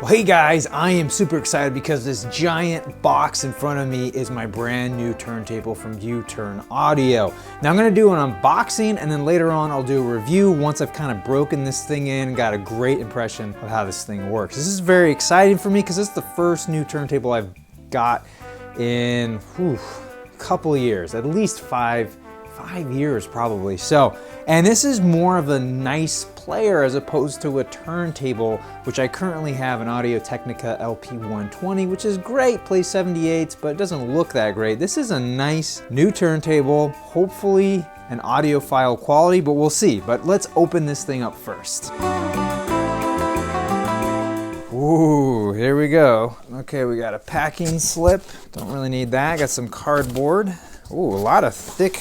Hey guys, I am super excited because this giant box in front of me is my brand new turntable from U-Turn Audio. Now I'm gonna do an unboxing and then later on I'll do a review once I've kind of broken this thing in, got a great impression of how this thing works. This is very exciting for me because this is the first new turntable I've got in a couple of years, at least five years probably. And this is more of a nice player as opposed to a turntable, which I currently have an Audio-Technica LP120, which is great, plays 78s, but it doesn't look that great. This is a nice new turntable, hopefully an audiophile quality, but we'll see. But let's open this thing up first. Ooh, here we go. Okay, we got a packing slip. Don't really need that. Got some cardboard. Ooh, a lot of thick,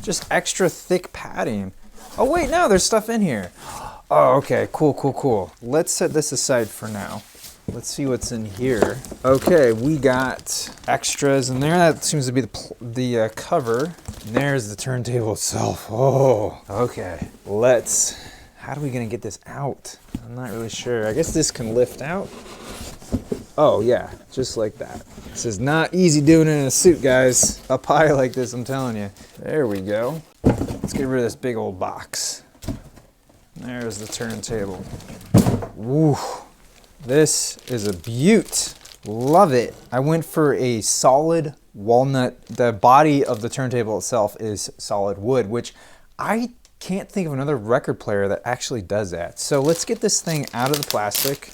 just extra thick padding. Oh wait, no, there's stuff in here. Oh, okay, cool. Let's set this aside for now. Let's see what's in here. Okay, we got extras in there. That seems to be the cover. And there's the turntable itself. Oh, okay. How are we gonna get this out? I'm not really sure. I guess this can lift out. Oh yeah, just like that. This is not easy doing it in a suit, guys. Up high like this, I'm telling you. There we go. Let's get rid of this big old box. There's the turntable. Woo, this is a beaut. Love it. I went for a solid walnut. The body of the turntable itself is solid wood, which I can't think of another record player that actually does that. So let's get this thing out of the plastic.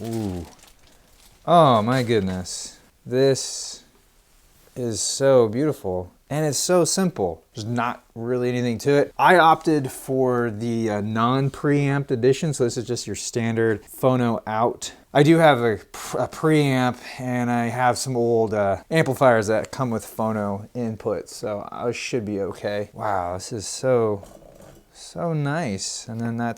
Ooh. Oh my goodness. This is so beautiful. And it's so simple. There's not really anything to it. I opted for the non-preamped edition, so this is just your standard phono out. I do have a preamp, and I have some old amplifiers that come with phono input, so I should be okay. Wow, this is so nice. And then I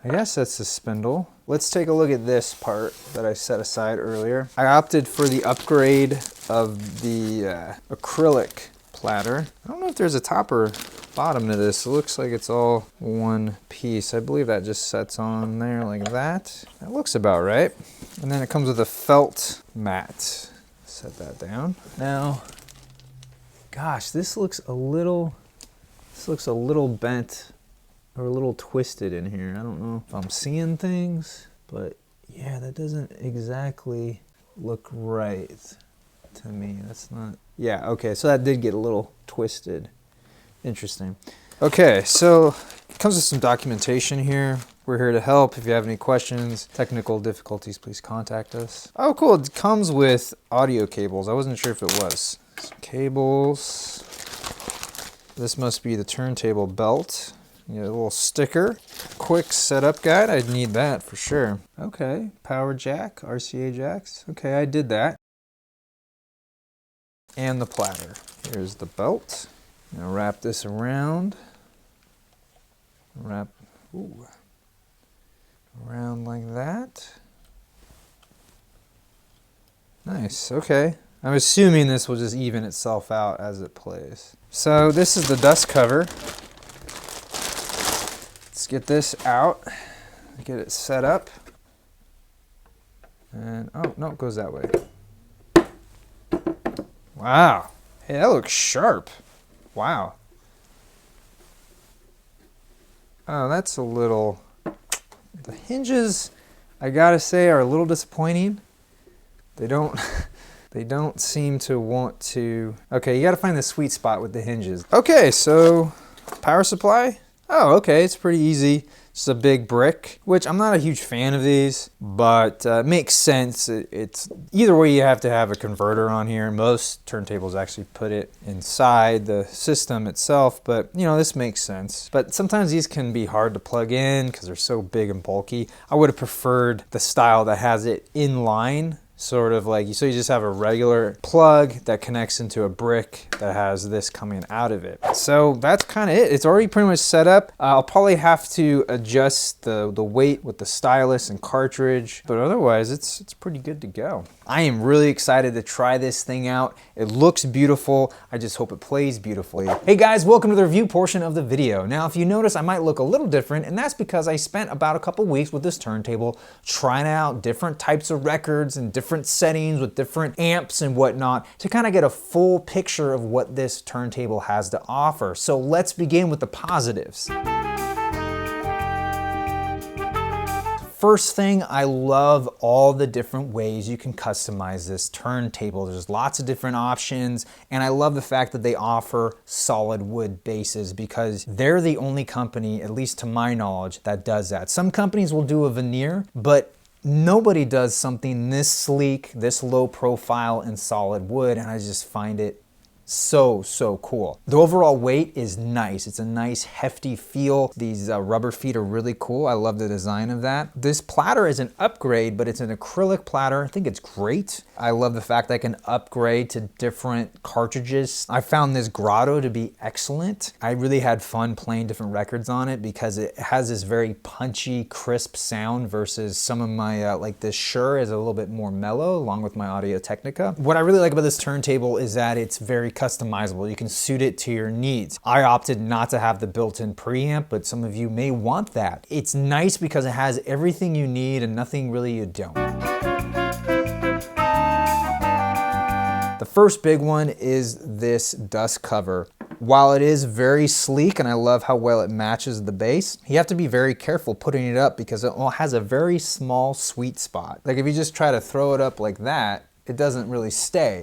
guess that's the spindle. Let's take a look at this part that I set aside earlier. I opted for the upgrade of the acrylic platter. I don't know if there's a top or bottom to this. It looks like it's all one piece. I believe that just sets on there like that. That looks about right. And then it comes with a felt mat. Set that down. Now, gosh, this looks a little bent or a little twisted in here. I don't know if I'm seeing things, but yeah, that doesn't exactly look right to me. That's not, yeah, okay, so that did get a little twisted. Interesting. Okay, so it comes with some documentation here. We're here to help. If you have any questions, technical difficulties, please contact us. Oh, cool, it comes with audio cables. I wasn't sure if it was. Some cables. This must be the turntable belt. You get a little sticker. Quick setup guide. I'd need that for sure. Okay, power jack, RCA jacks. Okay, I did that. And the platter. Here's the belt. I'm gonna wrap this around. Around like that. Nice, okay. I'm assuming this will just even itself out as it plays. So this is the dust cover. Let's get this out, get it set up. And, oh, no, it goes that way. Wow, hey, that looks sharp. Wow. Oh, that's a little, the hinges, I gotta say, are a little disappointing. They don't seem to want to, okay, you gotta find the sweet spot with the hinges. Okay, so power supply. Oh, okay, it's pretty easy. Just a big brick, which I'm not a huge fan of these, but it makes sense. It's either way, you have to have a converter on here. Most turntables actually put it inside the system itself, but you know, this makes sense. But sometimes these can be hard to plug in because they're so big and bulky. I would have preferred the style that has it in line, sort of like, so you just have a regular plug that connects into a brick that has this coming out of it. So that's kind of it. It's already pretty much set up. I'll probably have to adjust the weight with the stylus and cartridge, but otherwise it's pretty good to go. I am really excited to try this thing out. It looks beautiful. I just hope it plays beautifully. Hey guys, welcome to the review portion of the video. Now, if you notice, I might look a little different, and that's because I spent about a couple weeks with this turntable trying out different types of records and different settings with different amps and whatnot to kind of get a full picture of what this turntable has to offer. So let's begin with the positives. First thing, I love all the different ways you can customize this turntable. There's lots of different options, and I love the fact that they offer solid wood bases because they're the only company, at least to my knowledge, that does that. Some companies will do a veneer, but nobody does something this sleek, this low profile and solid wood, and I just find it so cool. The overall weight is nice. It's a nice hefty feel. These rubber feet are really cool. I love the design of that. This platter is an upgrade, but it's an acrylic platter. I think it's great. I love the fact that I can upgrade to different cartridges. I found this grotto to be excellent. I really had fun playing different records on it because it has this very punchy, crisp sound versus some of my, like this Shure is a little bit more mellow along with my Audio Technica. What I really like about this turntable is that it's very customizable. You can suit it to your needs. I opted not to have the built-in preamp, but some of you may want that. It's nice because it has everything you need and nothing really you don't. The first big one is this dust cover. While it is very sleek and I love how well it matches the bass, you have to be very careful putting it up because it has a very small sweet spot. Like if you just try to throw it up like that, it doesn't really stay.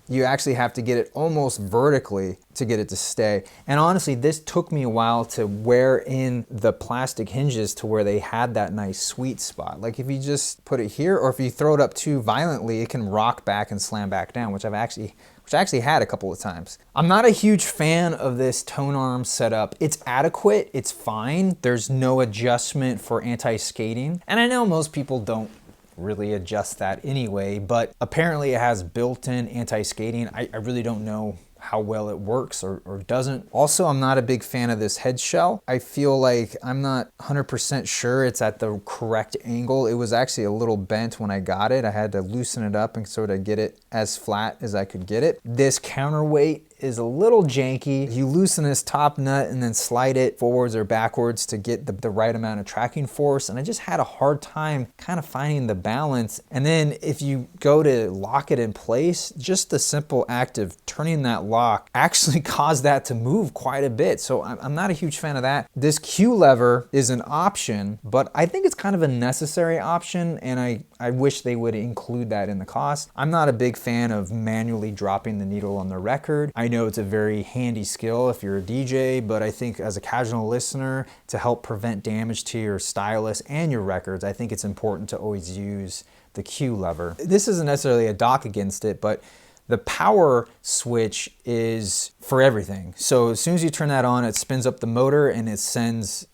You actually have to get it almost vertically to get it to stay. And honestly, this took me a while to wear in the plastic hinges to where they had that nice sweet spot. Like if you just put it here, or if you throw it up too violently, it can rock back and slam back down, which I actually had a couple of times. I'm not a huge fan of this tone arm setup. It's adequate, it's fine. There's no adjustment for anti-skating. And I know most people don't really adjust that anyway, but apparently it has built-in anti-skating. I really don't know how well it works or doesn't. Also, I'm not a big fan of this head shell. I feel like I'm not 100% sure it's at the correct angle. It was actually a little bent when I got it. I had to loosen it up and sort of get it as flat as I could get it. This counterweight is a little janky. You loosen this top nut and then slide it forwards or backwards to get the right amount of tracking force. And I just had a hard time kind of finding the balance. And then if you go to lock it in place, just the simple act of turning that lock actually caused that to move quite a bit. So I'm not a huge fan of that. This Q lever is an option, but I think it's kind of a necessary option. And I wish they would include that in the cost. I'm not a big fan of manually dropping the needle on the record. I know it's a very handy skill if you're a DJ, but I think as a casual listener, to help prevent damage to your stylus and your records, I think it's important to always use the Q lever. This isn't necessarily a dock against it, but the power switch is for everything. So as soon as you turn that on, it spins up the motor and it sends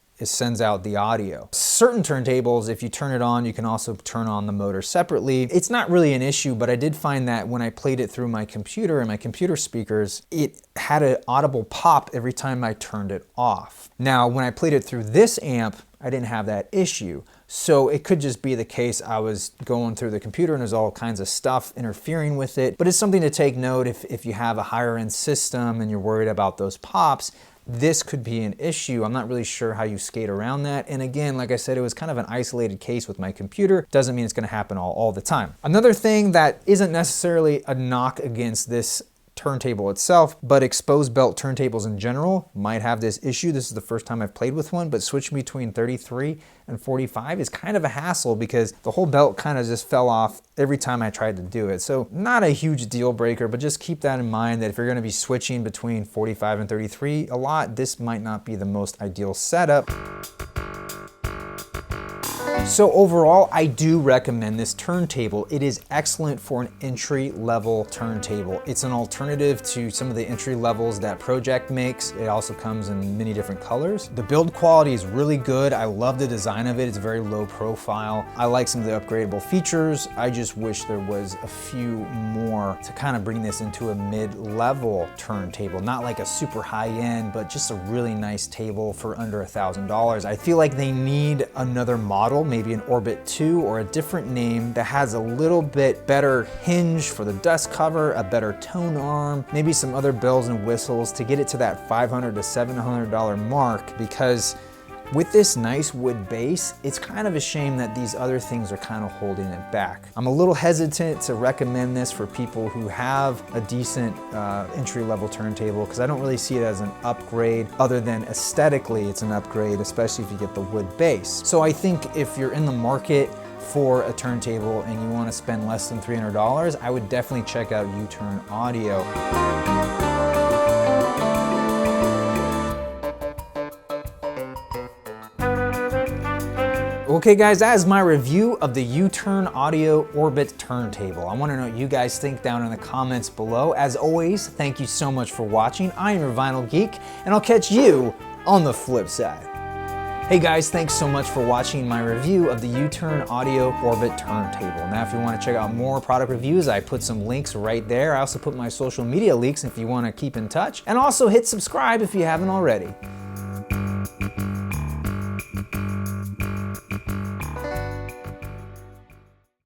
out the audio. Certain turntables, if you turn it on, you can also turn on the motor separately. It's not really an issue, but I did find that when I played it through my computer and my computer speakers, it had an audible pop every time I turned it off. Now, when I played it through this amp, I didn't have that issue. So it could just be the case I was going through the computer and there's all kinds of stuff interfering with it. But it's something to take note if you have a higher end system and you're worried about those pops. This could be an issue. I'm not really sure how you skate around that. And again, like I said, it was kind of an isolated case with my computer. Doesn't mean it's going to happen all the time. Another thing that isn't necessarily a knock against this turntable itself, but exposed belt turntables in general might have this issue. This is the first time I've played with one, but switching between 33 and 45 is kind of a hassle because the whole belt kind of just fell off every time I tried to do it. So not a huge deal breaker, but just keep that in mind that if you're going to be switching between 45 and 33 a lot, this might not be the most ideal setup. So overall, I do recommend this turntable. It is excellent for an entry-level turntable. It's an alternative to some of the entry levels that Project makes. It also comes in many different colors. The build quality is really good. I love the design of it. It's very low profile. I like some of the upgradable features. I just wish there was a few more to kind of bring this into a mid-level turntable. Not like a super high-end, but just a really nice table for under $1,000. I feel like they need another model, maybe an Orbit 2 or a different name that has a little bit better hinge for the dust cover, a better tone arm, maybe some other bells and whistles to get it to that $500 to $700 mark, because with this nice wood base, it's kind of a shame that these other things are kind of holding it back. I'm a little hesitant to recommend this for people who have a decent entry-level turntable, because I don't really see it as an upgrade other than aesthetically it's an upgrade, especially if you get the wood base. So I think if you're in the market for a turntable and you want to spend less than $300, I would definitely check out U-Turn Audio. Okay guys, that is my review of the U-Turn Audio Orbit turntable. I want to know what you guys think down in the comments below. As always, thank you so much for watching. I am your Vinyl Geek, and I'll catch you on the flip side. Hey guys, thanks so much for watching my review of the U-Turn Audio Orbit turntable. Now if you want to check out more product reviews, I put some links right there. I also put my social media links if you want to keep in touch. And also hit subscribe if you haven't already.